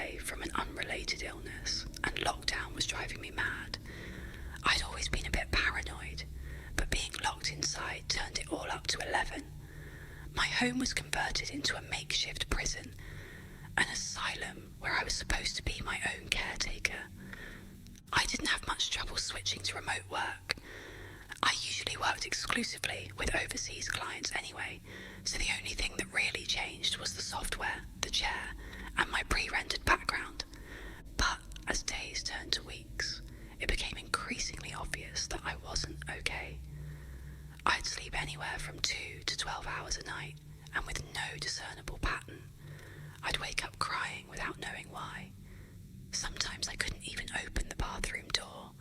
away from an unrelated illness, and lockdown was driving me mad. I'd always been a bit paranoid, but being locked inside turned it all up to 11. My home was converted into a makeshift prison, an asylum where I was supposed to be my own caretaker. I didn't have much trouble switching to remote work. I usually worked exclusively with overseas clients anyway, so the only thing that really changed was the software, the chair, and my pre-rendered background. But as days turned to weeks, it became increasingly obvious that I wasn't okay. I'd sleep anywhere from 2 to 12 hours a night, and with no discernible pattern. I'd wake up crying without knowing why. Sometimes I couldn't even open the bathroom door,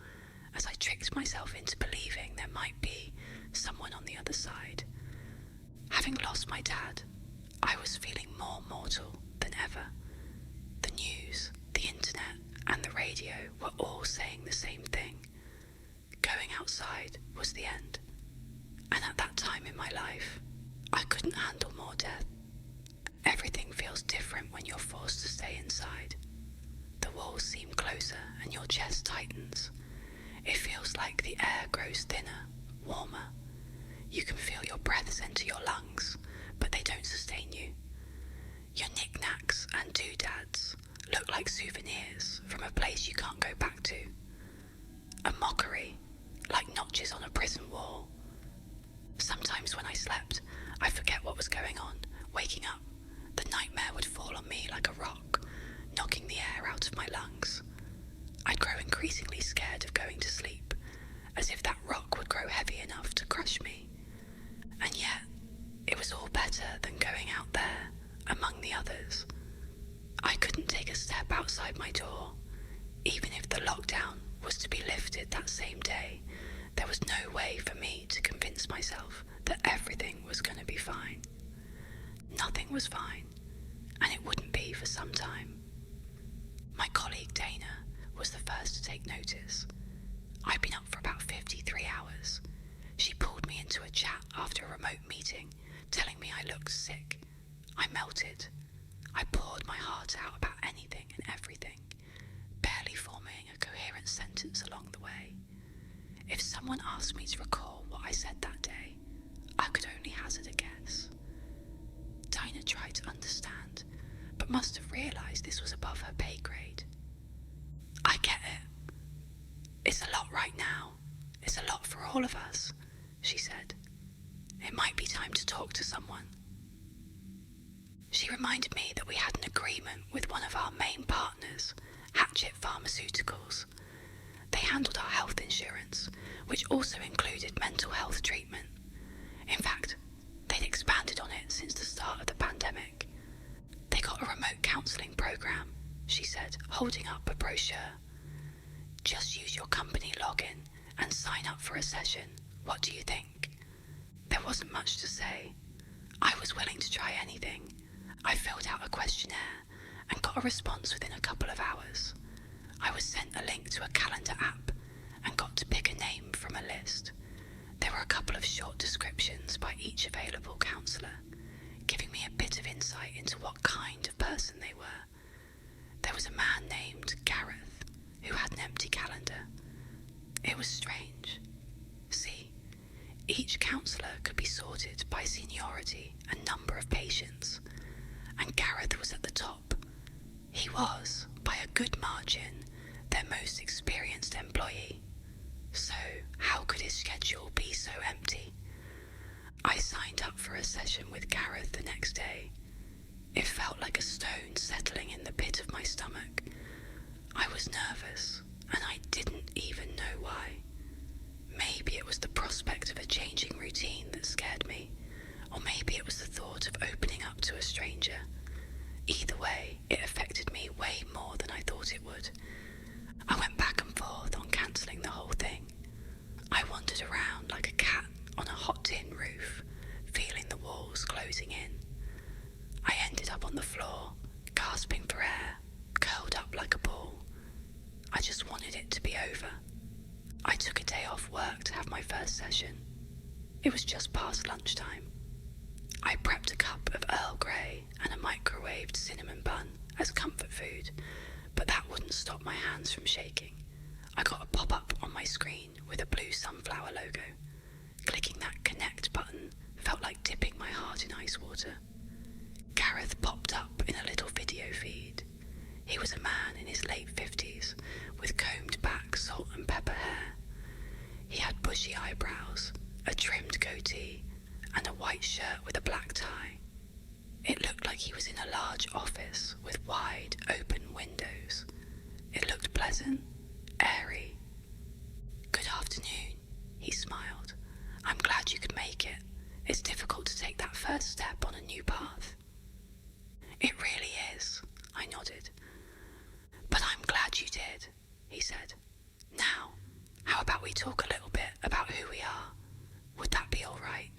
as I tricked myself into believing there might be someone on the other side. Having lost my dad, I was feeling more mortal than ever. The news, the internet, and the radio were all saying the same thing. Going outside was the end. And at that time in my life, I couldn't handle more death. Everything feels different when you're forced to stay inside. The walls seem closer and your chest tightens. It feels like the air grows thinner, warmer. You can feel your breaths enter your lungs, but they don't sustain you. Your knickknacks and doodads look like souvenirs from a place you can't go back to. A mockery, like notches on a prison wall. Sometimes when I slept, I'd forget what was going on. Waking up, the nightmare would fall on me like a rock, knocking the air out of my lungs. I'd grow increasingly scared of going to sleep, as if that rock would grow heavy enough to crush me. And yet, it was all better than going out there, among the others. I couldn't take a step outside my door. Even if the lockdown was to be lifted that same day, there was no way for me to convince myself that everything was going to be fine. Nothing was fine, and it wouldn't be for some time. My colleague Dana was the first to take notice. I'd been up for about 53 hours. She pulled me into a chat after a remote meeting, telling me I looked sick. I melted. I poured my heart out about anything and everything, barely forming a coherent sentence along the way. If someone asked me to recall what I said that day, I could only hazard a guess. Dinah tried to understand, but must have realised this was above her pay grade. I get it. It's a lot right now. It's a lot for all of us, she said. It might be time to talk to someone. She reminded me that we had an agreement with one of our main partners, Hatchet Pharmaceuticals. They handled our health insurance, which also included mental health treatment. In fact, they'd expanded on it since the start of the pandemic. They got a remote counselling program, she said, holding up a brochure. Just use your company login and sign up for a session. What do you think? There wasn't much to say. I was willing to try anything. I filled out a questionnaire and got a response within a couple of hours. I was sent a link to a calendar app and got to pick a name from a list. There were a couple of short descriptions by each available counsellor, giving me a bit of insight into what kind of person they were. There was a man named Gareth who had an empty calendar. It was strange. See, each counsellor could be sorted by seniority and number of patients, and Gareth was at the top. He was, by a good margin, their most experienced employee. So how could his schedule be so empty? I signed up for a session with Gareth the next day. It felt like a stone settling in the pit of my stomach. I was nervous, and I didn't even know why. Maybe it was the prospect of a changing routine that scared me, or maybe it was the thought of opening up to a stranger. Either way, it affected me way more than I thought it would. I went back and forth on cancelling the whole thing. I wandered around like a cat on a hot tin roof, feeling the walls closing in. I ended up on the floor, gasping for air, curled up like a ball. I just wanted it to be over. I took a day off work to have my first session. It was just past lunchtime. I prepped a cup of Earl Grey and a microwaved cinnamon bun as comfort food, but that wouldn't stop my hands from shaking. I got a pop-up on my screen with a blue sunflower logo. Clicking that connect button felt like dipping my heart in ice water. Gareth popped up in a little video feed. He was a man in his late 50s with combed back salt and pepper hair. He had bushy eyebrows, a trimmed goatee, and a white shirt with a black tie. It looked like he was in a large office with wide, open windows. It looked pleasant, airy. "Good afternoon," he smiled. "I'm glad you could make it. It's difficult to take that first step on a new path." "It really is," I nodded. "But I'm glad you did," he said. "Now, how about we talk a little bit about who we are? Would that be all right?"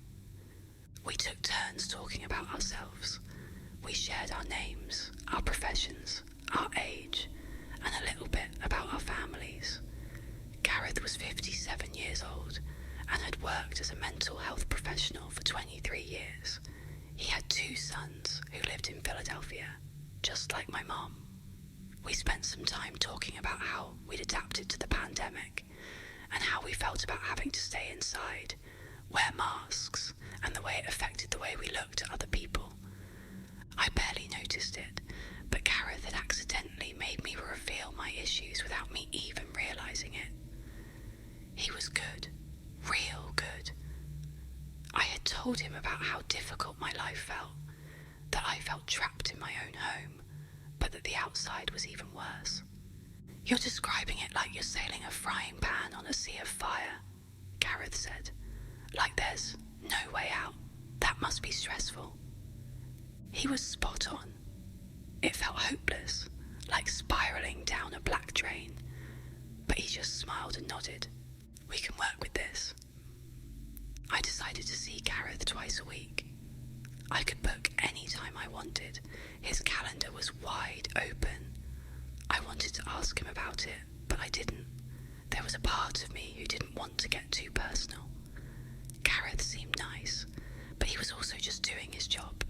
We took turns talking about ourselves. We shared our names, our professions, our age, and a little bit about our families. Gareth was 57 years old and had worked as a mental health professional for 23 years. He had 2 sons who lived in Philadelphia, just like my mom. We spent some time talking about how we'd adapted to the pandemic and how we felt about having to stay inside, wear masks, and the way it affected the way we looked at other people. I barely noticed it, but Gareth had accidentally made me reveal my issues without me even realizing it. He was good, real good. I had told him about how difficult my life felt, that I felt trapped in my own home, but that the outside was even worse. "You're describing it like you're sailing a frying pan on a sea of fire," Gareth said. "Like there's no way out. That must be stressful." He was spot on. It felt hopeless, like spiraling down a black drain, but he just smiled and nodded. "We can work with this." I decided to see Gareth twice a week. I could book any time I wanted. His calendar was wide open. I wanted to ask him about it, but I didn't. There was a part of me who didn't want to get too personal. Gareth seemed nice, but he was also just doing his job.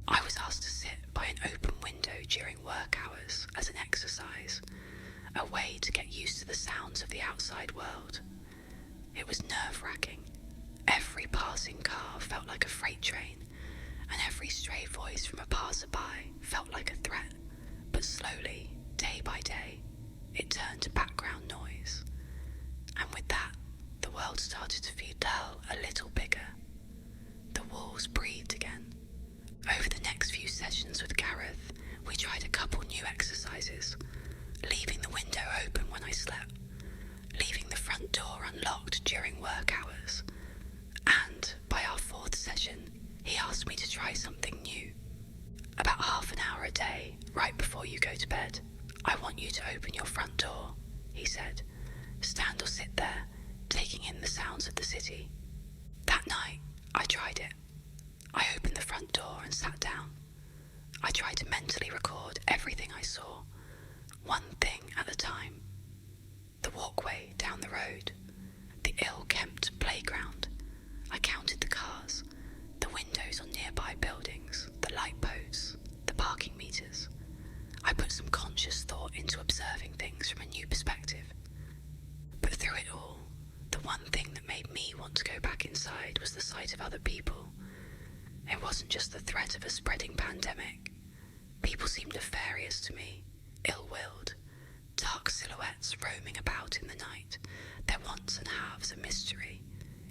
I was asked to sit by an open window during work hours as an exercise, a way to get used to the sounds of the outside world. It was nerve-wracking. Every passing car felt like a freight train, and every stray voice from a passerby felt like a threat. But slowly, day by day, it turned to background noise. And with that, the world started to feel a little bigger. The walls breathed again. Over the next few sessions with Gareth, we tried a couple new exercises, leaving the window open when I slept, leaving the front door unlocked during work hours, and by our 4th session, he asked me to try something new. "About half an hour a day, right before you go to bed, I want you to open your front door," he said. "Stand or sit there, taking in the sounds of the city." That night, I tried it. I opened the front door and sat down. I tried to mentally record everything I saw, one thing at a time. The walkway down the road, the ill-kept playground. I counted the cars, the windows on nearby buildings, the light posts, the parking meters. I put some conscious thought into observing things from a new perspective. But through it all, the one thing that made me want to go back inside was the sight of other people. It wasn't just the threat of a spreading pandemic. People seemed nefarious to me, ill-willed, dark silhouettes roaming about in the night, their wants and halves a mystery.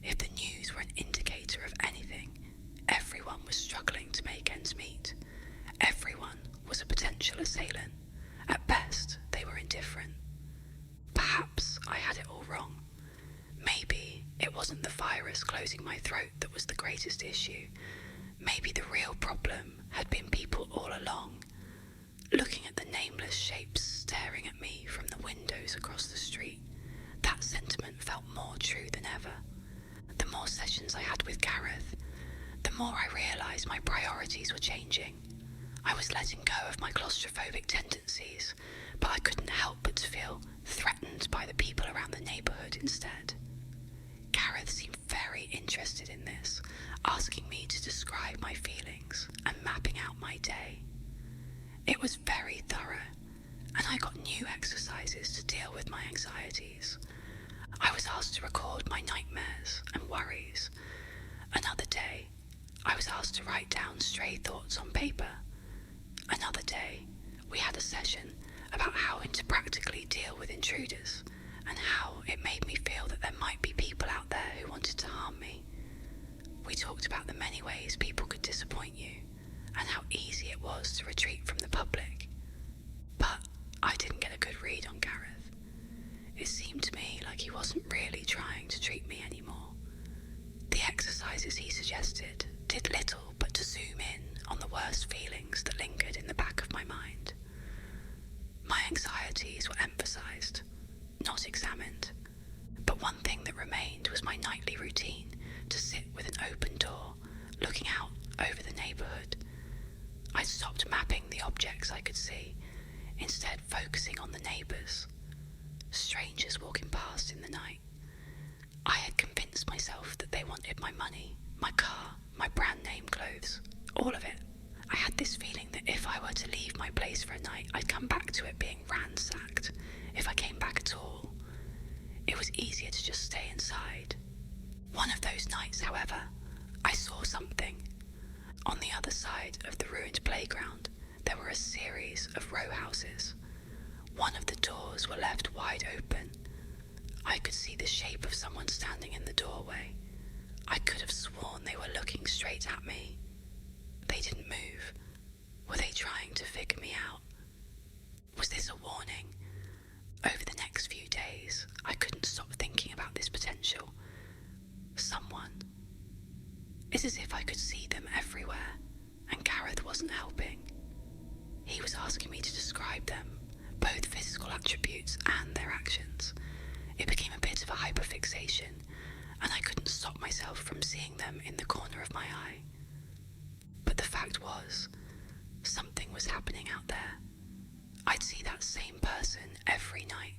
If the news were an indicator of anything, everyone was struggling to make ends meet. Everyone was a potential assailant. At best, they were indifferent. Perhaps I had it all wrong. Maybe it wasn't the virus closing my throat that was the greatest issue. Maybe the real problem had been people all along, looking at the nameless shapes staring at me from the windows across the street. That sentiment felt more true than ever. The more sessions I had with Gareth, the more I realised my priorities were changing. I was letting go of my claustrophobic tendencies, but I couldn't help but to feel threatened by the people around the neighbourhood instead. Gareth seemed very interested in this, asking me to describe my feelings and mapping out my day. It was very deal with my anxieties. I was asked to record my nightmares and worries. Another day, I was asked to write down stray thoughts on paper. Another day, we had a session about how to practically deal with intruders and how it made me feel that there might be people out there who wanted to harm me. We talked about the many ways people could disappoint you and how easy it was to retreat from the public. But I didn't get a good read on Gareth. It seemed to me like he wasn't really trying to treat me anymore. The exercises he suggested did little but to zoom in on the worst feelings that lingered in the back of my mind. My anxieties were emphasised, not examined, but one thing that remained was my nightly routine to sit with an open door, looking out over the neighbourhood. I'd stopped mapping the objects I could see, instead focusing on the neighbours, strangers walking past in the night. I had convinced myself that they wanted my money, my car, my brand name clothes, all of it. I had this feeling that if I were to leave my place for a night, I'd come back to it being ransacked, if I came back at all. It was easier to just stay inside. One of those nights, however, I saw something. On the other side of the ruined playground, there were a series of row houses. One of the doors were left wide open. I could see the shape of someone standing in the doorway. I could have sworn they were looking straight at me. They didn't move. Were they trying to figure me out? Was this a warning? Over the next few days, I couldn't stop thinking about this potential. Someone. It's as if I could see them everywhere, and Gareth wasn't helping. He was asking me to describe them, both physical attributes and their actions. It became a bit of a hyperfixation, and I couldn't stop myself from seeing them in the corner of my eye. But the fact was, something was happening out there. I'd see that same person every night,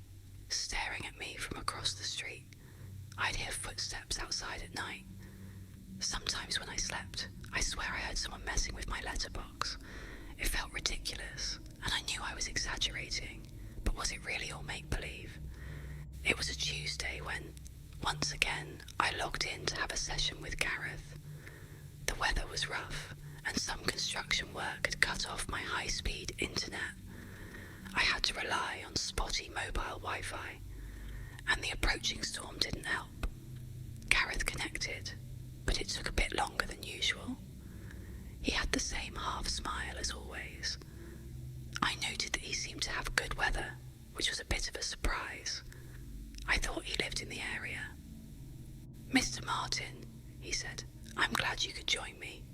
staring at me from across the street. I'd hear footsteps outside at night. Sometimes when I slept, I swear I heard someone messing with my letterbox. It felt ridiculous, and I knew I was exaggerating, but was it really all make-believe? It was a Tuesday when, once again, I logged in to have a session with Gareth. The weather was rough, and some construction work had cut off my high-speed internet. I had to rely on spotty mobile Wi-Fi, and the approaching storm didn't help. Gareth connected, but it took a bit longer than usual. He had the same half smile as always. I noted that he seemed to have good weather, which was a bit of a surprise. I thought he lived in the area. "Mr. Martin," he said, "I'm glad you could join me."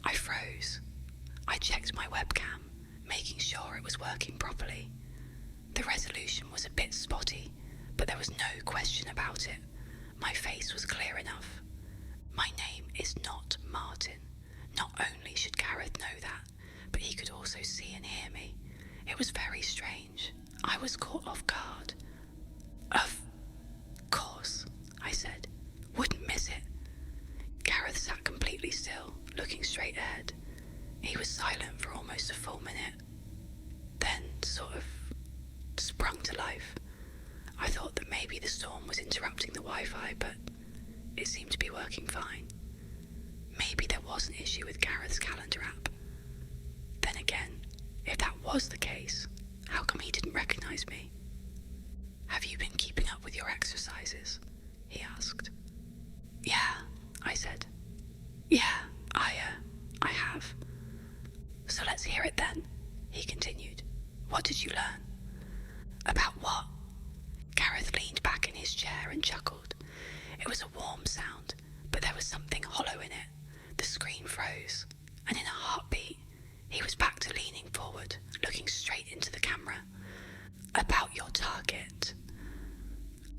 I froze. I checked my webcam, making sure it was working properly. The resolution was a bit spotty, but there was no question about it. My face was clear enough. My name is not Martin. Not only should Gareth know that, but he could also see and hear me. It was very strange. I was caught off guard. "Of course," I said. "Wouldn't miss it." Gareth sat completely still, looking straight ahead. He was silent for almost a full minute. Then sort of sprung to life. I thought that maybe the storm was interrupting the Wi-Fi, but it seemed to be working fine. Maybe there was an issue with Gareth's calendar app. Then again, if that was the case, how come he didn't recognise me? "Have you been keeping up with your exercises?" he asked. "Yeah," I said. "Yeah, I have." "So let's hear it then," he continued. "What did you learn?" "About what?" Gareth leaned back in his chair and chuckled. It was a warm sound, but there was something hollow in it. The screen froze, and in a heartbeat, he was back to leaning forward, looking straight into the camera. "About your target."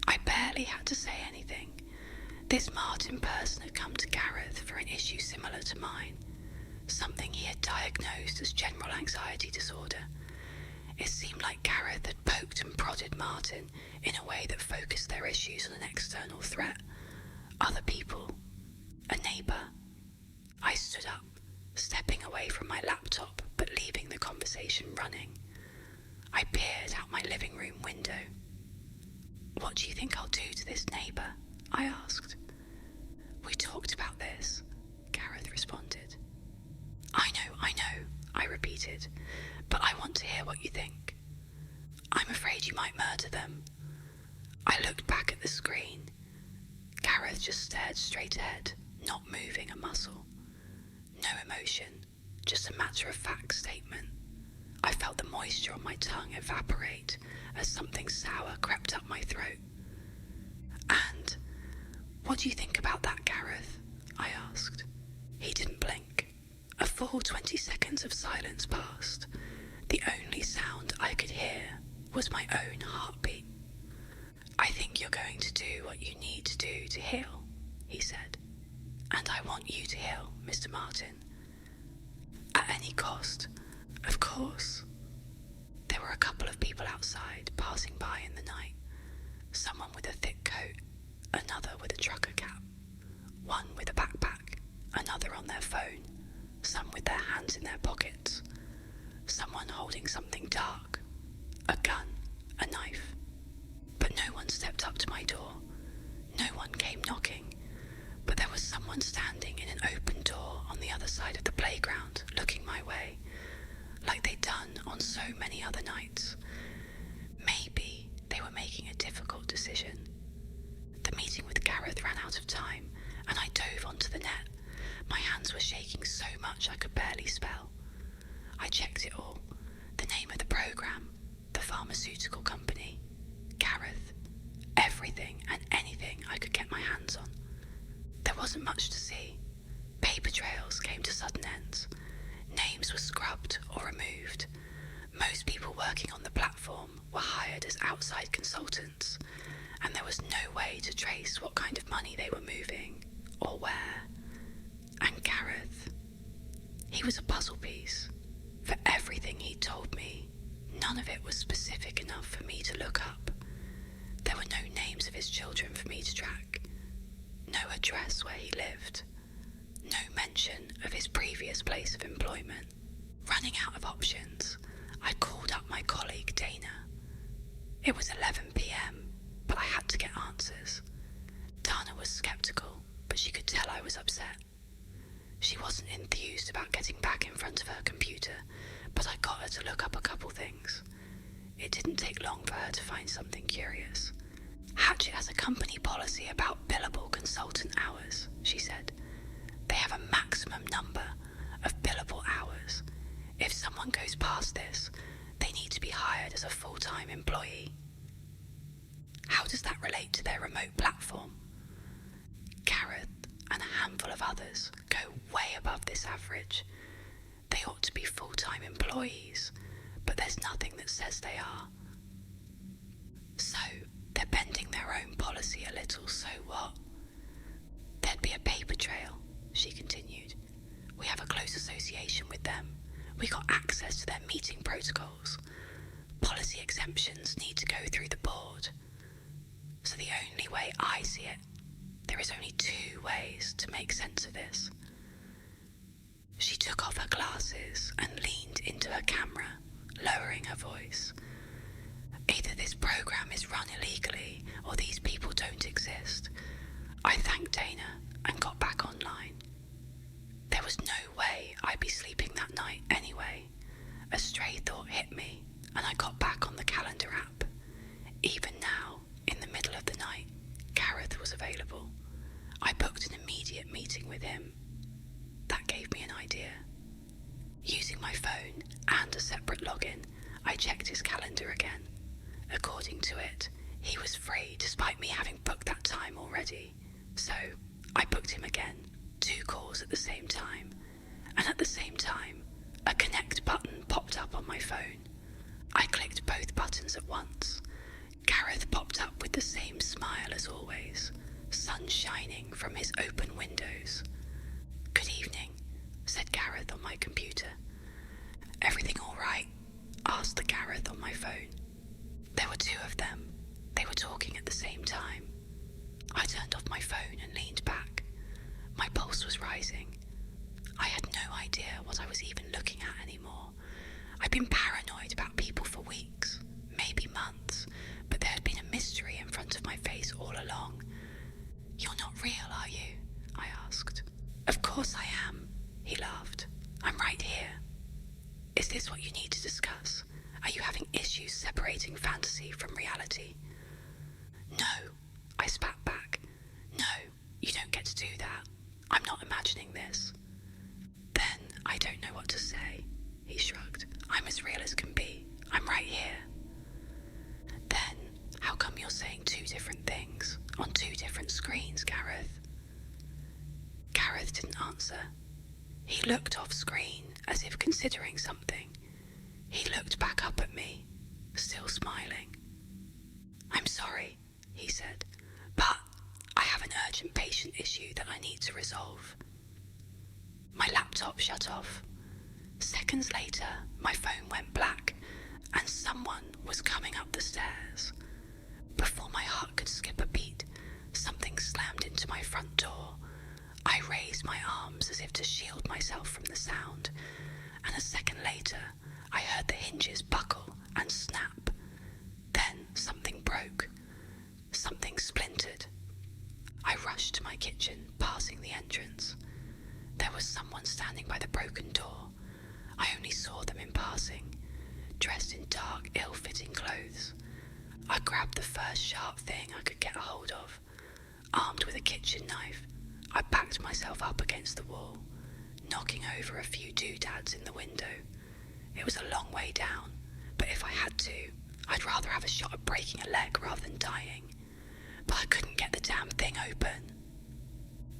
I barely had to say anything. This Martin person had come to Gareth for an issue similar to mine, something he had diagnosed as general anxiety disorder. It seemed like Gareth had poked and prodded Martin in a way that focused their issues on an external threat. Other people. A neighbour. I stood up, stepping away from my laptop but leaving the conversation running. I I peered out my living room window. "What do you think I'll do to this neighbour?" I asked. "We talked about this," Gareth responded. I know, I repeated, "but I want to hear what you think." "I'm afraid you might murder them." I looked back at the screen. Gareth just stared straight ahead, not moving a muscle. No emotion, just a matter-of-fact statement. I felt the moisture on my tongue evaporate as something sour crept up my throat. "And what do you think about that, Gareth?" I asked. He didn't blink. A full 20 seconds of silence passed. The only sound I could hear was my own heartbeat. "I think you're going to do what you need to do to heal," he said. "And I want you to heal, Mr. Martin. At any cost, of course." There were a couple of people outside passing by in the night. Someone with a thick coat, another with a trucker cap, one with a backpack, another on their phone, some with their hands in their pockets, someone holding something dark, a gun, a knife. But no one stepped up to my door. No one came knocking. But there was someone standing in an open door on the other side of the playground, looking my way, like they'd done on so many other nights. Maybe they were making a difficult decision. The meeting with Gareth ran out of time, and I dove onto the net. My hands were shaking so much I could barely spell. I checked it all. The name of the program, the pharmaceutical company, Gareth, everything and anything I could get my hands on. There wasn't much to see. Paper trails came to sudden ends. Names were scrubbed or removed. Most people working on the platform were hired as outside consultants, and there was no way to trace what kind of money they were moving or where. And Gareth, he was a puzzle piece. For everything he'd told me, none of it was specific enough for me to look up. There were no names of his children for me to track, no address where he lived, no mention of his previous place of employment. Running out of options, I called up my colleague Dana. It was 11 p.m, but I had to get answers. Dana was sceptical, but she could tell I was upset. She wasn't enthused about getting back in front of her computer, but I got her to look up a couple things. It didn't take long for her to find something curious. "Hatchet has a company policy about billable consultant hours," she said. "They have a maximum number of billable hours. If someone goes past this, they need to be hired as a full-time employee." "How does that relate to their remote platform?" "Gareth and a handful of others go way above this average. They ought to be full-time employees, but there's nothing that says they are. So they're bending their own policy a little, so what?" "There'd be a paper trail," she continued. "We have a close association with them. We got access to their meeting protocols. Policy exemptions need to go through the board. So the only way I see it, there is only two ways to make sense of this." She took off her glasses and leaned into her camera, lowering her voice. "Either this program is run illegally or these people don't exist." I thanked Dana and got back online. There was no way I'd be sleeping that night anyway. A stray thought hit me, and I got back on the calendar app. Even now, in the middle of the night, Gareth was available. I booked an immediate meeting with him. That gave me an idea. Using my phone and a separate login, I checked his calendar again. According to it, he was free despite me having booked that time already. So I booked him again, 2 calls at the same time. And at the same time, a connect button popped up on my phone. I clicked both buttons at once. Gareth popped up with the same smile as always, sun shining from his open windows. "Good evening," said Gareth on my computer. "Everything all right?" asked the Gareth on my phone. There were 2 of them. They were talking at the same time. I turned off my phone and leaned back. My pulse was rising. I had no idea what I was even looking at anymore. I'd been paranoid about people for weeks. "You're not real, are you?" I asked. "Of course I am," he laughed. "I'm right here." "Is this what you need to discuss? Are you having issues separating fantasy from reality?" "No," I spat back. "No, you don't get to do that. I'm not imagining this." "Then I don't know what to say," he shrugged. "I'm as real as can be. I'm right here." "Then how come you're saying two different things on two different screens, Gareth?" Gareth didn't answer. He looked off screen as if considering something. He looked back up at me, still smiling. "I'm sorry," he said, "but I have an urgent patient issue that I need to resolve." My laptop shut off. Seconds later, my phone went black, and someone was coming up the stairs. Before my heart could skip a beat, something slammed into my front door. I raised my arms as if to shield myself from the sound, and a second later, I heard the hinges buckle and snap. Then something broke. Something splintered. I rushed to my kitchen, passing the entrance. There was someone standing by the broken door. I only saw them in passing, dressed in dark, ill-fitting clothes. I grabbed the first sharp thing I could get a hold of. Armed with a kitchen knife, I backed myself up against the wall, knocking over a few doodads in the window. It was a long way down, but if I had to, I'd rather have a shot at breaking a leg rather than dying. But I couldn't get the damn thing open.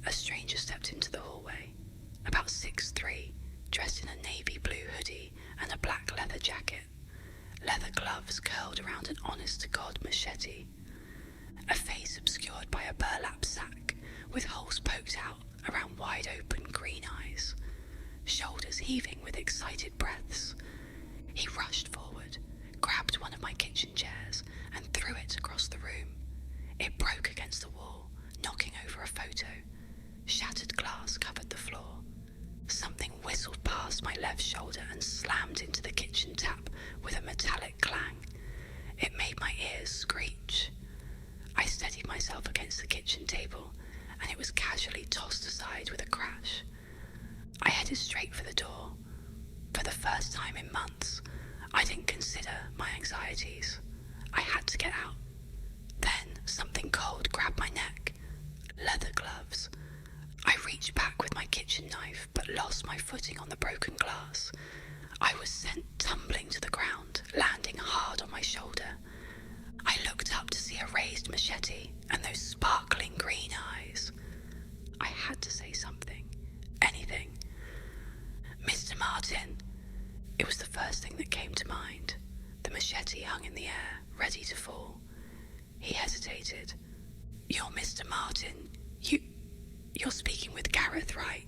A stranger stepped into the hallway, about 6'3", dressed in a navy blue hoodie and a black leather jacket. Leather gloves curled around an honest-to-God machete. A face obscured by a burlap sack with holes poked out around wide-open green eyes. Shoulders heaving with excited breaths. He rushed forward, grabbed one of my kitchen chairs and threw it across the room. It broke against the wall, knocking over a photo. Shattered glass covered the floor. Something whistled past my left shoulder and slammed into the kitchen tap with a metallic clang. It made my ears screech. I steadied myself against the kitchen table, and it was casually tossed aside with a crash. I headed straight for the door. For the first time in months, I didn't consider my anxieties. I had to get out. Then something cold grabbed my neck. Leather gloves. I reached back with my kitchen knife, but lost my footing on the broken glass. I was sent tumbling to the ground, landing hard on my shoulder. I looked up to see a raised machete and those sparkling green eyes. I had to say something. Anything. "Mr. Martin." It was the first thing that came to mind. The machete hung in the air, ready to fall. He hesitated. "You're Mr. Martin. You're speaking with Gareth, right?"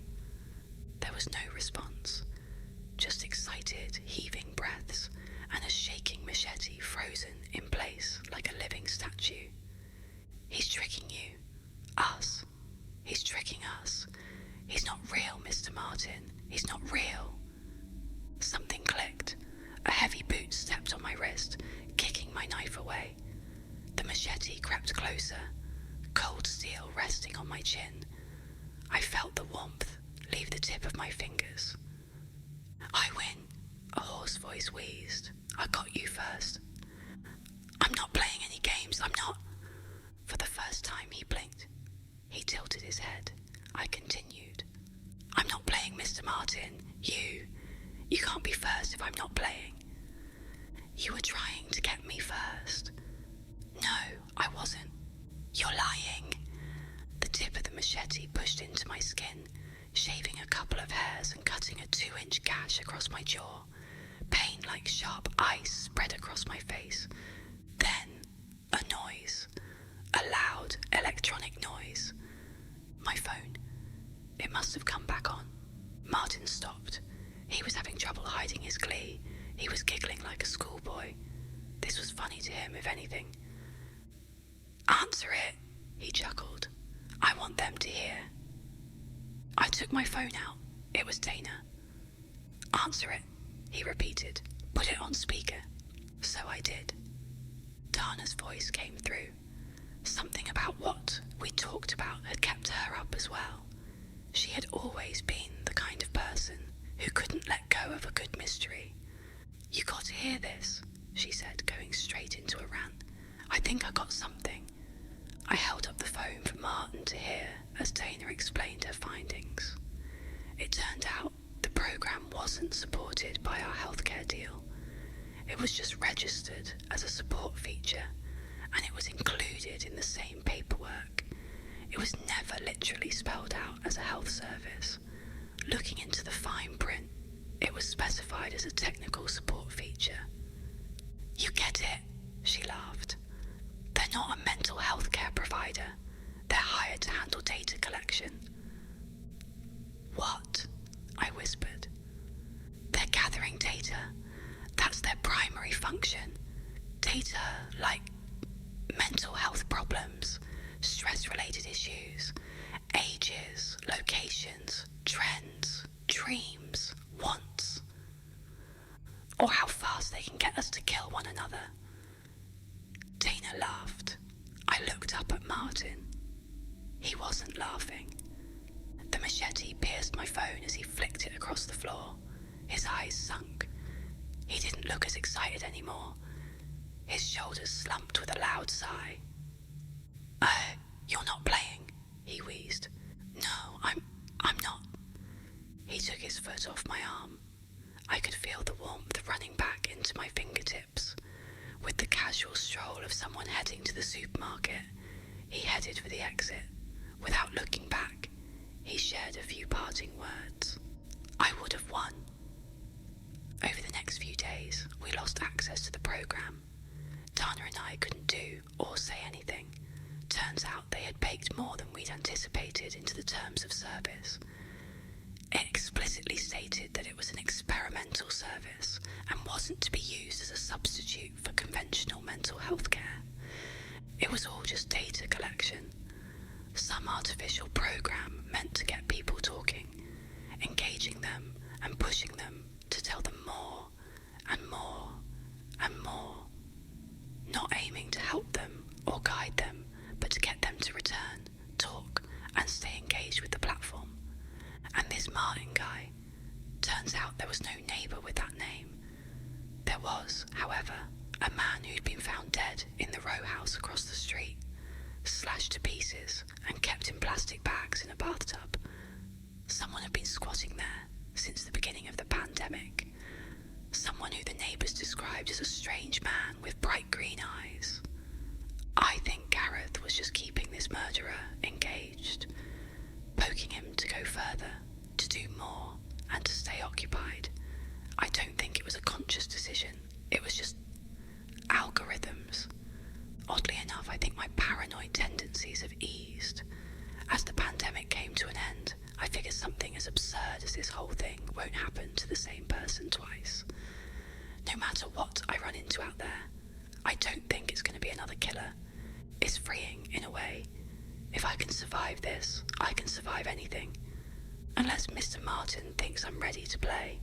There was no response. Just excited, heaving breaths, and a shaking machete frozen in place like a living statue. "He's tricking you. Us. He's tricking us. He's not real, Mr. Martin. He's not real." Something clicked. A heavy boot stepped on my wrist, kicking my knife away. The machete crept closer, cold steel resting on my chin. I felt the warmth leave the tip of my fingers. "I win," a hoarse voice wheezed. "I got you first." "I'm not playing any games, I'm not." For the first time he blinked. He tilted his head. I continued. "I'm not playing, Mr. Martin. You can't be first if I'm not playing." "You were trying to get me first." "No, I wasn't." "You're lying." The tip of the machete pushed into my skin, shaving a couple of hairs and cutting a 2-inch gash across my jaw. Pain like sharp ice spread across my face. Then, a noise. A loud, electronic noise. My phone. It must have come back on. Martin stopped. He was having trouble hiding his glee. He was giggling like a schoolboy. This was funny to him, if anything. "Answer it," he chuckled. "I want them to hear." I took my phone out. It was Dana. "Answer it," he repeated. "Put it on speaker." So I did. Dana's voice came through. Something about what we talked about as well. She had always been the kind of person who couldn't let go of a good mystery. "You got to hear this," she said, going straight into a rant. "I think I got something." I held up the phone for Martin to hear as Dana explained her findings. It turned out the program wasn't supported by our healthcare deal. It was just registered as a support feature, and it was included in the same paperwork. It was never literally spelled out as a health service. Looking into the fine print, it was specified as a technical support feature. "You get it," she laughed. "They're not a mental health care provider. They're hired to handle data collection." "What?" I whispered. "They're gathering data. That's their primary function. Data like mental health problems, stress-related issues, ages, locations, trends, dreams, wants. Or how fast they can get us to kill one another." Dana laughed. I looked up at Martin. He wasn't laughing. The machete pierced my phone as he flicked it across the floor. His eyes sunk. He didn't look as excited anymore. His shoulders slumped with a loud sigh. You're not playing," he wheezed. "No, I'm not." He took his foot off my arm. I could feel the warmth running back into my fingertips. With the casual stroll of someone heading to the supermarket, he headed for the exit. Without looking back, he shared a few parting words. I would have won. Over the next few days, we lost access to the program. Dana and I couldn't do or say anything. Turns out they had baked more than we'd anticipated into the terms of service. It explicitly stated that it was an experimental service and wasn't to be used as a substitute for conventional mental health care. It was all just data collection. Some artificial program meant to get people talking, engaging them and pushing them to tell them more and more and more. Not aiming to help them or guide them, but to get them to return, talk and stay engaged with the platform. And this Martin guy, turns out there was no neighbour with that name. There was, however, a man who'd been found dead in the row house across the street, slashed to pieces and kept in plastic bags in a bathtub. Someone had been squatting there since the beginning of the pandemic. Someone who the neighbours described as a strange man with bright green eyes. I think Gareth was just keeping this murderer engaged, poking him to go further, to do more, and to stay occupied. I don't think it was a conscious decision. It was just algorithms. Oddly enough, I think my paranoid tendencies have eased. As the pandemic came to an end, I figured something as absurd as this whole thing won't happen to the same person twice. No matter what I run into out there, I don't think it's going to be another killer. It's freeing, in a way. If I can survive this, I can survive anything. Unless Mr. Martin thinks I'm ready to play.